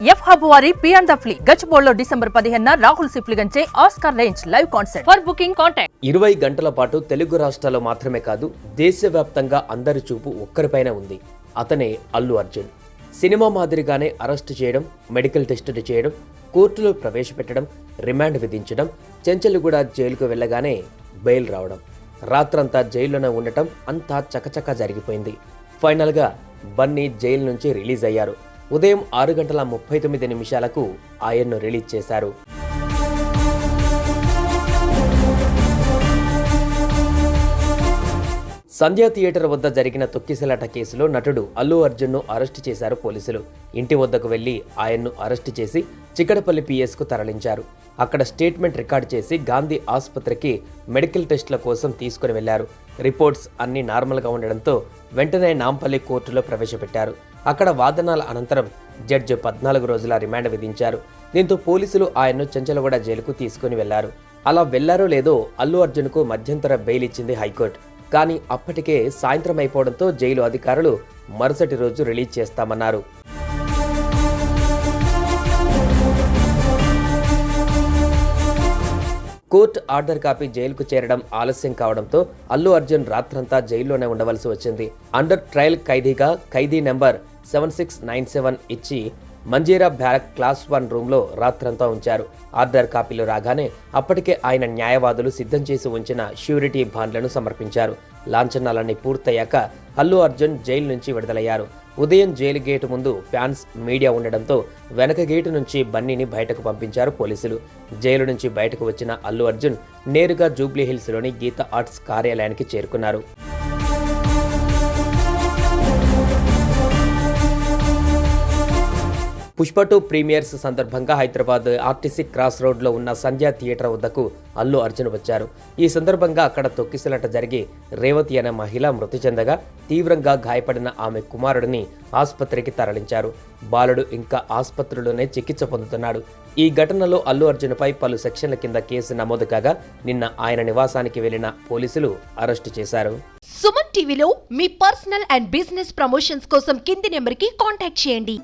F hub వారి పియాన్ ద ఫ్లీ గచ్చిబౌలిలో డిసెంబర్ 15న రాహుల్ సిప్లిగంచే Oscar range live concert. For booking contact. 20 గంటల పాటు తెలుగు రాష్ట్రాల్లో మాత్రమే కాదు దేశవ్యాప్తంగా అందరి చూపు ఒక్కరిపైన ఉంది. అతనే అల్లు అర్జున్. సినిమా మాదిరిగానే అరెస్టు చేయడం, మెడికల్ టెస్టులు చేయడం, కోర్టులో ప్రవేశపెట్టడం, రిమాండ్ విధించడం, చెంచల్గూడ జైలుకు వెళ్లగానే బెయిల్ రావడం, రాత్రంతా జైల్లోనే ఉండటం అంతా చకచకా జరిగిపోయింది. ఫైనల్గా బన్నీ జైలు నుంచి రిలీజ్ అయ్యారు. ఉదయం 6:39 ఆయన్ను రిలీజ్ చేశారు. సంధ్యా థియేటర్ వద్ద జరిగిన తొక్కిసలాట కేసులో నటుడు అల్లు అర్జున్ను అరెస్టు చేశారు పోలీసులు. ఇంటి వద్దకు వెళ్లి ఆయన్ను అరెస్టు చేసి చిక్కడపల్లి పిఎస్కు తరలించారు. అక్కడ స్టేట్మెంట్ రికార్డు చేసి గాంధీ ఆసుపత్రికి మెడికల్ టెస్టుల కోసం తీసుకుని వెళ్లారు. రిపోర్ట్స్ అన్ని నార్మల్గా ఉండడంతో వెంటనే నాంపల్లి కోర్టులో ప్రవేశపెట్టారు. అక్కడ వాదనల అనంతరం జడ్జి 14 రోజుల రిమాండ్ విధించారు. దీంతో పోలీసులు ఆయన్ను చెంచల్గూడ జైలుకు తీసుకుని వెళ్లారు. అలా వెళ్లారో లేదో అల్లు అర్జున్కు మధ్యంతర బెయిల్ ఇచ్చింది హైకోర్టు. కానీ అప్పటికే సాయంత్రం అయిపోవడంతో జైలు అధికారులు మరుసటి రోజు రిలీజ్ చేస్తామన్నారు. కోర్టు ఆర్డర్ కాపీ జైలుకు చేరడం ఆలస్యం కావడంతో అల్లు అర్జున్ రాత్రంతా జైల్లోనే ఉండవలసి వచ్చింది. అండర్ ట్రయల్ ఖైదీగా ఖైదీ నెంబర్ 7697 ఇచ్చి మంజీరా బ్యారక్ క్లాస్ 1 రూమ్లో రాత్రంతా ఉంచారు. ఆర్డర్ కాపీలు రాగానే అప్పటికే ఆయన న్యాయవాదులు సిద్ధం చేసి ఉంచిన ష్యూరిటీ బాండ్లను సమర్పించారు. లాంఛనాలన్నీ పూర్తయ్యాక అల్లు అర్జున్ జైలు నుంచి విడుదలయ్యారు. ఉదయం జైలు గేటు ముందు ఫ్యాన్స్, మీడియా ఉండడంతో వెనక గేటు నుంచి బన్నీని బయటకు పంపించారు పోలీసులు. జైలు నుంచి బయటకు వచ్చిన అల్లు అర్జున్ నేరుగా జూబ్లీహిల్స్లోని గీతా ఆర్ట్స్ కార్యాలయానికి చేరుకున్నారు. పుష్ప 2 ప్రీమియర్స్ సందర్భంగా హైదరాబాద్ ఆర్టీసీ క్రాస్ రోడ్లో ఉన్న సంధ్యా థియేటర్ వద్దకు అల్లు అర్జున్ వచ్చారు. ఈ సందర్భంగా అక్కడ తొక్కిసలాట జరిగి రేవతి అనే మహిళ మృతి చెందగా తీవ్రంగా గాయపడిన ఆమె కుమారుడిని ఆసుపత్రికి తరలించారు. బాలుడు ఇంకా ఆసుపత్రిలోనే చికిత్స పొందుతున్నాడు. ఈ ఘటనలో అల్లు అర్జున్పై పలు సెక్షన్ల కింద కేసు నమోదు కాగా నిన్న ఆయన నివాసానికి వెళ్లిన పోలీసులు అరెస్టు చేశారు. సుమన్ టీవీలో మీ పర్సనల్ అండ్ బిజినెస్ ప్రమోషన్స్ కోసం కింది నెంబర్కి కాంటాక్ట్ చేయండి.